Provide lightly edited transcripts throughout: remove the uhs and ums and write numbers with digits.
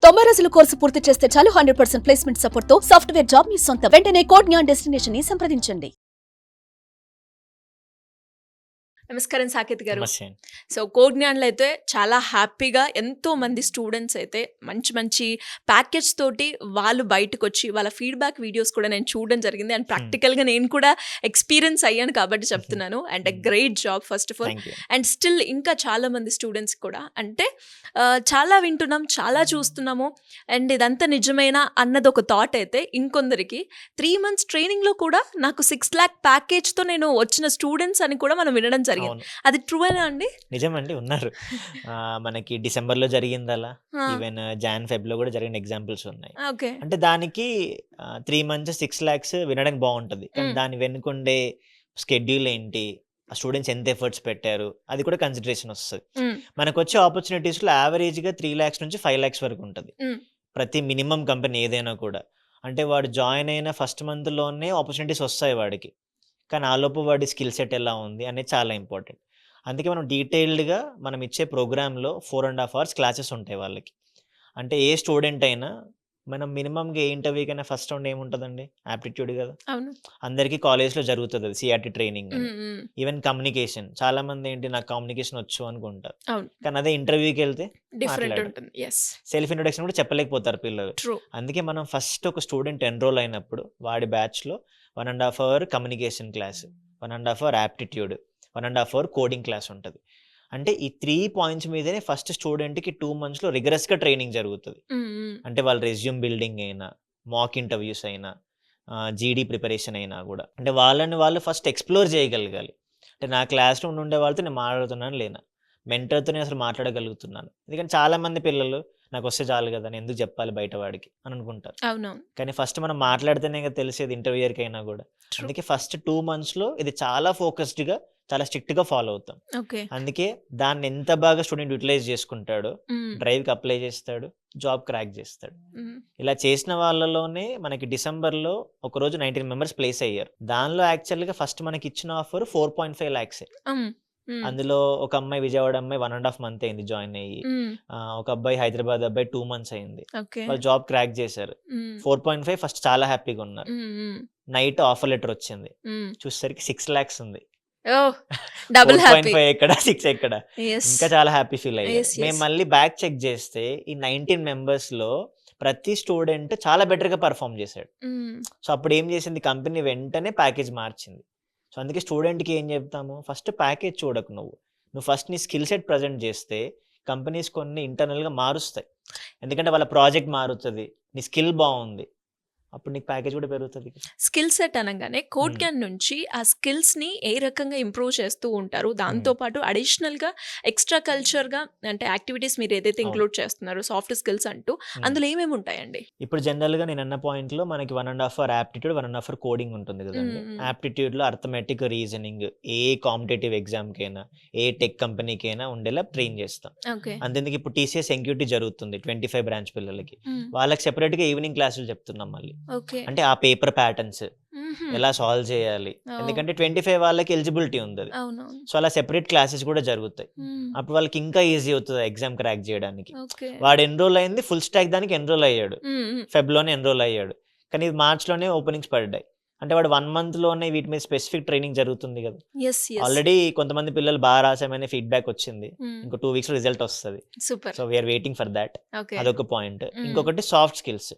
90 రోజుల కోర్సు పూర్తి చేస్తే చాలు 100% ప్లేస్మెంట్ సపోర్ట్ తో సాఫ్ట్వేర్ జాబ్ మీ సొంతం. వెంటనే కోడ్ జ్ఞాన్ డెస్టినేషన్ ని సంప్రదించండి. నమస్కారం సాకేత్ గారు. నమస్తే. సో కోడ్ జ్ఞాన్లో అయితే చాలా హ్యాపీగా ఎంతో మంది స్టూడెంట్స్ అయితే మంచి మంచి ప్యాకేజ్ తోటి వాళ్ళు బయటకు వచ్చి వాళ్ళ ఫీడ్బ్యాక్ వీడియోస్ కూడా నేను చూడడం జరిగింది. అండ్ ప్రాక్టికల్గా నేను కూడా ఎక్స్పీరియన్స్ అయ్యాను కాబట్టి చెప్తున్నాను. And great job first of all. Thank you. And still ఇంకా చాలా మంది స్టూడెంట్స్ కూడా అంటే చాలా వింటున్నాం, చాలా చూస్తున్నాము. అండ్ ఇదంతా నిజమేనా అన్నది ఒక థాట్ అయితే ఇంకొందరికి 3 months ట్రైనింగ్లో కూడా నాకు 6 lakh ప్యాకేజ్తో నేను వచ్చిన స్టూడెంట్స్ అని కూడా మనం వినడం జరిగింది. అవును, అది ట్రూవేనా అండి? నిజమండి, ఉన్నారు. మనకి డిసెంబర్లో జరిగింది అలా, ఆ, ఈవెన్ జాన్ ఫెబ్లో కూడా జరిగిన ఎగ్జాంపుల్స్ ఉన్నాయి. ఓకే. అంటే దానికి 3 months 6 lakhs వినడానికి బాగుంటుంది, కానీ మ్మ్. దాని వెనుకుండే స్కెడ్యూల్ ఏంటి, ఆ స్టూడెంట్స్ ఎంత ఎఫర్ట్స్ పెట్టారు, అది కూడా కన్సిడరేషన్ వస్తుంది. మ్మ్. మనకు వచ్చే ఆపర్చునిటీస్లో యావరేజ్గా 3 lakhs నుంచి 5 lakhs వరకు ఉంటుంది మ్మ్. ప్రతి మినిమం కంపెనీ ఏదైనా కూడా. అంటే వాడు జాయిన్ అయిన ఫస్ట్ మంత్లోనే ఆపర్చునిటీస్ వస్తాయి వాడికి, కానీ ఆలోపు వాడి స్కిల్ సెట్ ఎలా ఉంది అనేది చాలా ఇంపార్టెంట్. అందుకే మనం డీటెయిల్డ్గా మనం ఇచ్చే ప్రోగ్రాంలో 4.5 hours క్లాసెస్ ఉంటాయి వాళ్ళకి. అంటే ఏ స్టూడెంట్ అయినా మనం మినిమంగా ఏ ఇంటర్వ్యూకైనా ఫస్ట్ రౌండ్ ఏముంటుందండి, యాప్టిట్యూడ్ కదా. అవును. అందరికీ కాలేజ్లో జరుగుతుంది అది, సిఆర్టీ ట్రైనింగ్ అని. మ్మ్. మ్మ్. ఈవెన్ కమ్యూనికేషన్, చాలా మంది ఏంటి నాకు కమ్యూనికేషన్ వచ్చు అనుకుంటారు, అవును, కానీ అదే ఇంటర్వ్యూకి వెళ్తే డిఫరెంట్ మాట్లాడరు. ఉంటుంది. ఎస్, సెల్ఫ్ ఇంట్రొడక్షన్ కూడా చెప్పలేకపోతారు పిల్లలు. ట్రూ. అందుకే మనం ఫస్ట్ ఒక స్టూడెంట్ ఎన్రోల్ అయినప్పుడు వాడి బ్యాచ్లో 1.5 hour communication class, 1.5 hour aptitude, 1.5 hour coding class ఉంటుంది. అంటే ఈ 3 points మీదనే ఫస్ట్ స్టూడెంట్కి 2 monthsలో రిగరస్గా ట్రైనింగ్ జరుగుతుంది. అంటే వాళ్ళ రెజ్యూమ్ బిల్డింగ్ అయినా, మాక్ ఇంటర్వ్యూస్ అయినా, జీడీ ప్రిపరేషన్ అయినా కూడా, అంటే వాళ్ళని వాళ్ళు ఫస్ట్ ఎక్స్ప్లోర్ చేయగలగాలి. అంటే నా క్లాస్లో ఉండే వాళ్ళతో నేను మాట్లాడుతున్నాను లేనా, మెంటర్తో నేను అసలు మాట్లాడగలుగుతున్నాను. ఎందుకంటే చాలామంది పిల్లలు నాకు వస్తే చాలు కదా, నేను ఎందుకు చెప్పాలి బయట వాడికి అని అనుకుంటారు. అవునవును, కానీ ఫస్ట్ మనం మాట్లాడితేనే కదా తెలిసేది ఇంటర్వ్యూయర్కి అయినా కూడా. ట్రూ. అందుకే ఫస్ట్ 2 monthsలో ఇది చాలా ఫోకస్డ్గా, చాలా స్ట్రిక్ట్గా ఫాలో అవుతాం. ఓకే. అందుకే దాన్ని ఎంత బాగా స్టూడెంట్ యూటిలైజ్ చేసుకుంటాడో, మ్మ్. డ్రైవ్కి అప్లై చేస్తాడు, జాబ్ క్రాక్ చేస్తాడు. మ్మ్. ఇలా చేసిన వాళ్ళలోనే మనకి డిసెంబర్లో ఒకరోజు 19 members ప్లేస్ అయ్యారు. దానిలో యాక్చువల్గా ఫస్ట్ మనకి ఇచ్చిన ఆఫర్ 4.5 lakhs. మ్మ్. మ్మ్. అందులో ఒక అమ్మాయి విజయవాడ అమ్మాయి 1.5 month అయింది జాయిన్ అయ్యి. మ్మ్. ఒక అబ్బాయి హైదరాబాద్ అబ్బాయి 2 months అయింది. ఓకే. వాళ్ళు జాబ్ క్రాక్ చేశారు. మ్మ్. 4.5 ఫస్ట్ చాలా హ్యాపీగా ఉన్నారు. మ్మ్. మ్మ్. నైట్ ఆఫర్ లెటర్ వచ్చింది, మ్మ్. చూసేసరికి 6 lakhs ఉంది. ఓ, డబుల్ హ్యాపీ. 4.5 ఎక్కడ 6 ఎక్కడ, ఎస్, ఇంకా చాలా హ్యాపీ ఫీల్ అయ్యారు. Yes, yes. మేము మళ్ళీ బ్యాక్ చెక్ చేస్తే ఈ 19 members-లో ప్రతి స్టూడెంట్ చాలా బెటర్గా పర్ఫామ్ చేశాడు. మ్మ్. సో అప్పుడు ఏం చేసింది కంపెనీ, వెంటనే ప్యాకేజ్ మార్చింది. సో అందుకే స్టూడెంట్కి ఏం చెప్తాము, ఫస్ట్ ప్యాకేజ్ చూడకు, నువ్వు ఫస్ట్ నీ స్కిల్ సెట్ ప్రజెంట్ చేస్తే కంపెనీస్ కొన్ని ఇంటర్నల్గా మారుస్తాయి. ఎందుకంటే వాళ్ళ ప్రాజెక్ట్ మారుతుంది, నీ స్కిల్ బాగుంది, అప్పుడు నీకు ప్యాకేజ్ కూడా పెరుగుతుంది. స్కిల్ సెట్ అనగానే కోడ్ జ్ఞాన్ నుంచి ఆ స్కిల్స్ ని ఏ రకంగా ఇంప్రూవ్ చేస్తూ ఉంటారు, దాంతో పాటు అడిషనల్ గా ఎక్స్ట్రా కల్చర్ గా అంటే యాక్టివిటీస్ మీరు ఏదైతే అవును. ఇంక్లూడ్ చేస్తున్నారో సాఫ్ట్ స్కిల్స్ అంటూ అందులో ఏమేమి ఉంటాయండి? ఇప్పుడు జనరల్గా నేను అన్న పాయింట్లో మనకి 1.5 hour యాప్టిట్యూడ్, 1.5 hour కోడింగ్ ఉంటుంది కదండి. యాప్టిట్యూడ్లో అర్థమెటిక్, రీజనింగ్ ఏ కాంపిటేటివ్ ఎగ్జామ్కైనా, ఏ టెక్ కంపెనీకైనా ఉండేలా ట్రైన్ చేస్తాం. ఓకే. అంతెందుకు ఇప్పుడు టీసీఎస్ ఎన్క్యూటీ జరుగుతుంది 25 branch పిల్లలకి, వాళ్ళకి సెపరేట్గా ఈవినింగ్ క్లాసులు చెప్తున్నాం మళ్ళీ. ఓకే. అంటే ఆ పేపర్ ప్యాటర్న్స్ ఎలా సాల్వ్ చేయాలి, ఎందుకంటే 25 వాళ్ళకి ఎలిజిబిలిటీ ఉంది అది. అవునవును. సో అలా సెపరేట్ క్లాసెస్ కూడా జరుగుతాయి. అప్పుడు వాళ్ళకి ఇంకా ఈజీ అవుతుంది ఎగ్జామ్ క్రాక్ చేయడానికి. ఓకే. వాడు ఎన్రోల్ అయింది ఫుల్ స్టాక్ దానికి ఎన్రోల్ అయ్యాడు, ఫెబ్లోనే ఎన్రోల్ అయ్యాడు, కానీ ఇది మార్చ్లోనే ఓపెనింగ్స్ పడ్డాయి. అంటే వాడు 1 monthలోనే వీటి మీద స్పెసిఫిక్ ట్రైనింగ్ జరుగుతుంది కదా. Yes, yes. ఆల్రెడీ కొంతమంది పిల్లలు బాగా రాసామనే ఫీడ్బ్యాక్ వచ్చింది, ఇంకో 2 weeks రిజల్ట్ వస్తుంది. Super. So we're waiting for that. Okay. అదొక పాయింట్. ఇంకొకటి సాఫ్ట్ స్కిల్స్.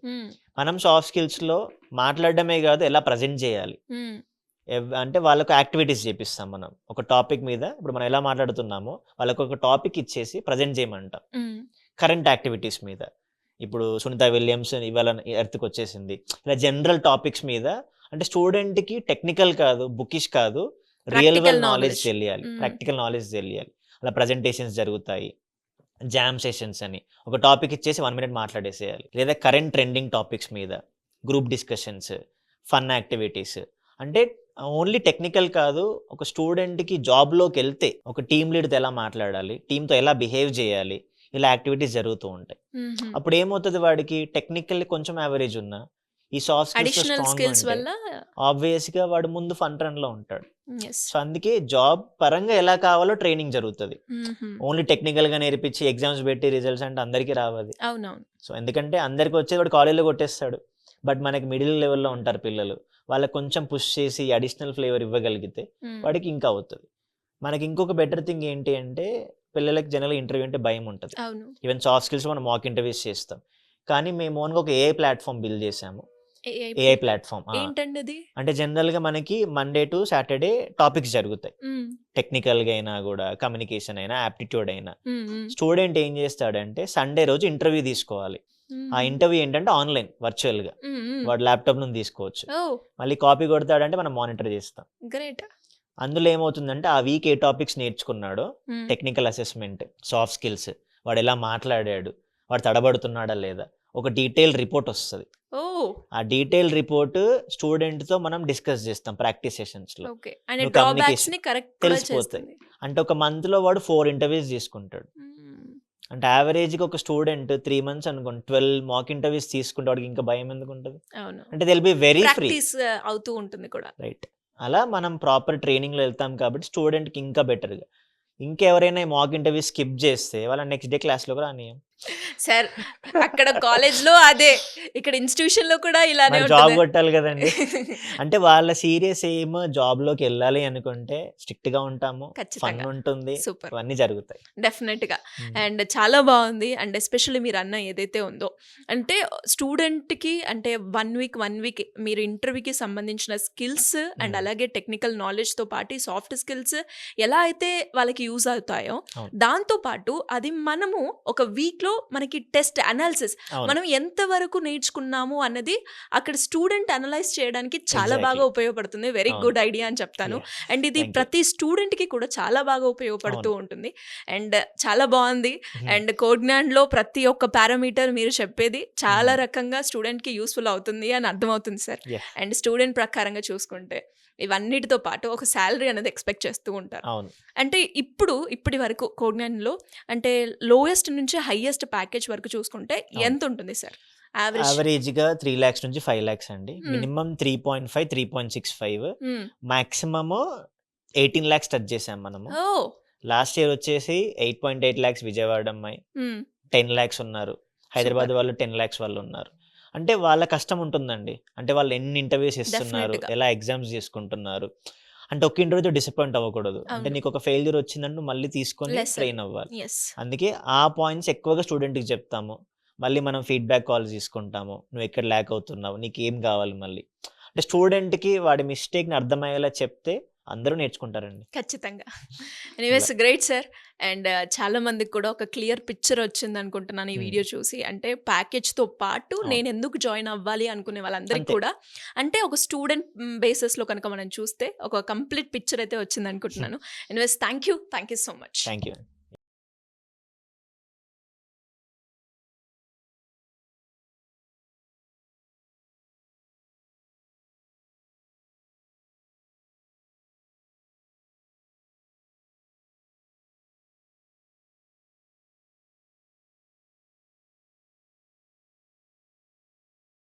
మనం సాఫ్ట్ స్కిల్స్లో మాట్లాడడమే కాదు, ఎలా ప్రజెంట్ చేయాలి. అంటే వాళ్ళకు యాక్టివిటీస్ చేపిస్తాం మనం ఒక టాపిక్ మీద. ఇప్పుడు మనం ఎలా మాట్లాడుతున్నామో వాళ్ళకు ఒక టాపిక్ ఇచ్చేసి ప్రజెంట్ చేయమంటాం కరెంట్ యాక్టివిటీస్ మీద. ఇప్పుడు సునీత విలియమ్స్ ఇవాళ ఎర్త్కి వచ్చేసింది, ఇలా జనరల్ టాపిక్స్ మీద. అంటే స్టూడెంట్కి టెక్నికల్ కాదు, బుకిష్ కాదు, రియల్ వరల్డ్ నాలెడ్జ్ తెలియాలి, ప్రాక్టికల్ నాలెడ్జ్ తెలియాలి. అలా ప్రజెంటేషన్స్ జరుగుతాయి, జామ్ సెషన్స్ అని ఒక టాపిక్ ఇచ్చేసి 1 minute మాట్లాడేసేయాలి. లేదా కరెంట్ ట్రెండింగ్ టాపిక్స్ మీద గ్రూప్ డిస్కషన్స్, ఫన్ యాక్టివిటీస్. అంటే ఓన్లీ టెక్నికల్ కాదు, ఒక స్టూడెంట్కి జాబ్లోకి వెళ్తే ఒక టీమ్ లీడ్తో ఎలా మాట్లాడాలి, టీంతో ఎలా బిహేవ్ చేయాలి, ఇలా యాక్టివిటీస్ జరుగుతూ ఉంటాయి. అప్పుడు ఏమవుతుంది, వాడికి టెక్నికల్ కొంచెం యావరేజ్ ఉన్నా ఈ soft skills additional strong skills ఉంటే వల్ల ఆబ్వియస్ గా వాడు ముందు ఫన్ రన్ లో ఉంటాడు. ఎస్. సో అందుకే జాబ్ పరంగా ఎలా కావాలో ట్రైనింగ్ జరుగుతుంది. ఓన్లీ టెక్నికల్ గా నేర్పించి ఎగ్జామ్స్ పెట్టి రిజల్ట్స్ అంటే అందరికీ రావాలి. అవునవును. సో ఎందుకంటే అందరికి వచ్చేది వాడు కాలేజ్లో కొట్టేస్తాడు. బట్ మనకి మిడిల్ లెవెల్లో ఉంటారు పిల్లలు, వాళ్ళకి కొంచెం పుష్ చేసి అడిషనల్ ఫ్లేవర్ ఇవ్వగలిగితే వాడికి ఇంకా అవుతుంది. మనకి ఇంకొక బెటర్ థింగ్ ఏంటి అంటే పిల్లలకి జనరల్ ఇంటర్వ్యూ అంటే భయం ఉంటుంది. అవును. ఈవెన్ సాఫ్ట్ స్కిల్స్ మనం మాక్ ఇంటర్వ్యూస్ చేస్తాం, కానీ మేము ఓన్గా ఒక ఏఐ ప్లాట్ఫామ్ బిల్డ్ చేసాము. ఏఐ ప్లాట్ఫామ్ ఏంటండి అది? అంటే జనరల్ గా మనకి మండే టు సాటర్డే టాపిక్స్ జరుగుతాయి. టెక్నికల్ గా అయినా కూడా, కమ్యూనికేషన్ అయినా, ఆప్టిట్యూడ్ అయినా. స్టూడెంట్ ఏం చేస్తాడంటే సండే రోజు ఇంటర్వ్యూ తీసుకోవాలి. ఆ ఇంటర్వ్యూ ఏంటంటే ఆన్లైన్ వర్చువల్ గా వాడు ల్యాప్టాప్ నుండి తీసుకోవచ్చు. మళ్ళీ కాపీ కొడతాడంటే మనం మానిటర్ చేస్తాం. గ్రేట్. అందులో ఏమవుతుందంటే ఆ వీక్ ఏ టాపిక్స్ నేర్చుకున్నాడో, టెక్నికల్ అసెస్మెంట్, సాఫ్ట్ స్కిల్స్, వాడు ఎలా మాట్లాడాడు, వాడు తడబడుతున్నాడా లేదా, ఒక డీటెయిల్ రిపోర్ట్ వస్తుంది. ఆ డీటెయిల్ రిపోర్ట్ స్టూడెంట్ తో మనం డిస్కస్ చేస్తాం ప్రాక్టీస్ సెషన్స్ లో. తెలిసిపోతుంది. అంటే ఒక మంత్ లో వాడు 4 ఇంటర్వ్యూస్ తీసుకుంటాడు. అంటే యావరేజ్ గా ఒక స్టూడెంట్ 3 months అనుకోండి 12 మాక్ ఇంటర్వ్యూస్ తీసుకుంటే వాడికి ఇంకా భయం ఎందుకు ఉంటుంది? అంటే they will be very free అవుతూ ఉంటుంది కూడా. రైట్. అలా మనం ప్రాపర్ ట్రైనింగ్ లో వెళ్తాం కాబట్టి స్టూడెంట్ కి ఇంకా బెటర్ గా. ఇంకెవరైనా మాక్ ఇంటర్వ్యూ స్కిప్ చేస్తే వాళ్ళ నెక్స్ట్ డే క్లాస్ లో కూడా రానియం. సార్ అక్కడ కాలేజ్ లో అదే, ఇక్కడ ఇన్స్టిట్యూషన్ లో కూడా ఇలానే జాబ్ కొట్టాలి కదండి. అంటే వాళ్ళ సీరియస్ ఏమో జాబ్ లోకి వెళ్ళాలి అనుకుంటే స్ట్రిక్ట్ గా ఉంటాము, ఫన్ ఉంటుంది, సూపర్, అన్ని జరుగుతాయి డెఫినెట్ గా. అండ్ చాలా బాగుంది. అండ్ ఎస్పెషల్లీ మీరు అన్న ఏదైతే ఉందో అంటే స్టూడెంట్ కి అంటే 1 week మీరు ఇంటర్వ్యూకి సంబంధించిన స్కిల్స్ అండ్ అలాగే టెక్నికల్ నాలెడ్జ్ తో పాటు సాఫ్ట్ స్కిల్స్ ఎలా అయితే వాళ్ళకి యూజ్ అవుతాయో, దాంతో పాటు అది మనము ఒక వీక్ లో మనకి టెస్ట్ అనాలిసిస్ మనం ఎంత వరకు నేర్చుకున్నాము అన్నది అక్కడ స్టూడెంట్ అనలైజ్ చేయడానికి చాలా బాగా ఉపయోగపడుతుంది. వెరీ గుడ్ ఐడియా అని చెప్తాను. అండ్ ఇది ప్రతి స్టూడెంట్ కి కూడా చాలా బాగా ఉపయోగపడుతూ ఉంటుంది. అండ్ చాలా బాగుంది. అండ్ కోడ్జ్ఞాన్ లో ప్రతి ఒక్క పారామీటర్ మీరు చెప్పేది చాలా రకంగా స్టూడెంట్ కి యూస్ఫుల్ అవుతుంది అని అర్థమవుతుంది సార్. అండ్ స్టూడెంట్ ప్రకారంగా చూసుకుంటే ఇవన్నిటితో పాటు ఒక శాలరీ అనేది ఎక్స్పెక్ట్ చేస్తూ ఉంటారు. అంటే ఇప్పటి వరకు కోడ్జ్ఞాన్లో అంటే లోయెస్ట్ నుంచి హైయెస్ట్ ప్యాకేజ్ వరకు చూసుకుంటే ఎంత ఉంటుంది సార్? యావరేజ్ గా 3 lakhs నుంచి 5 lakhs అండి. మినిమం 3.5 3.65, మాక్సిమమ్ 18 lakhs టచ్ చేసాం మనము. లాస్ట్ ఇయర్ వచ్చేసి 8.8 lakhs విజయవాడ అమ్మాయి, 10 lakhs ఉన్నారు, హైదరాబాద్ వాళ్ళు 10 lakhs వాళ్ళు ఉన్నారు. అంటే వాళ్ళ కష్టం ఉంటుందండి. అంటే వాళ్ళు ఎన్ని ఇంటర్వ్యూస్ ఇస్తున్నారు, ఎలా ఎగ్జామ్స్ చేసుకుంటున్నారు. అంటే ఒక ఇంటర్వ్యూతో డిసప్పాయింట్ అవ్వకూడదు. అంటే నీకు ఒక ఫెయిల్యూర్ వచ్చిందంటే మళ్ళీ తీసుకొని ట్రైన్ అవ్వాలి. అందుకే ఆ పాయింట్స్ ఎక్కువగా స్టూడెంట్కి చెప్తాము. మళ్ళీ మనం ఫీడ్బ్యాక్ కాల్స్ తీసుకుంటాము, నువ్వు ఎక్కడ ల్యాక్ అవుతున్నావు, నీకు ఏం కావాలి. మళ్ళీ అంటే స్టూడెంట్కి వాడి మిస్టేక్ని అర్థమయ్యేలా చెప్తే అందరూ నేర్చుకుంటారండి. ఖచ్చితంగా. Anyways great sir. అండ్ చాలా మందికి కూడా ఒక క్లియర్ పిక్చర్ వచ్చింది అనుకుంటున్నాను ఈ వీడియో చూసి. అంటే ప్యాకేజ్తో పాటు నేను ఎందుకు జాయిన్ అవ్వాలి అనుకునే వాళ్ళందరికీ కూడా అంటే ఒక స్టూడెంట్ బేసిస్లో కనుక మనం చూస్తే ఒక కంప్లీట్ పిక్చర్ అయితే వచ్చింది అనుకుంటున్నాను. Anyways thank you so much. Thank you.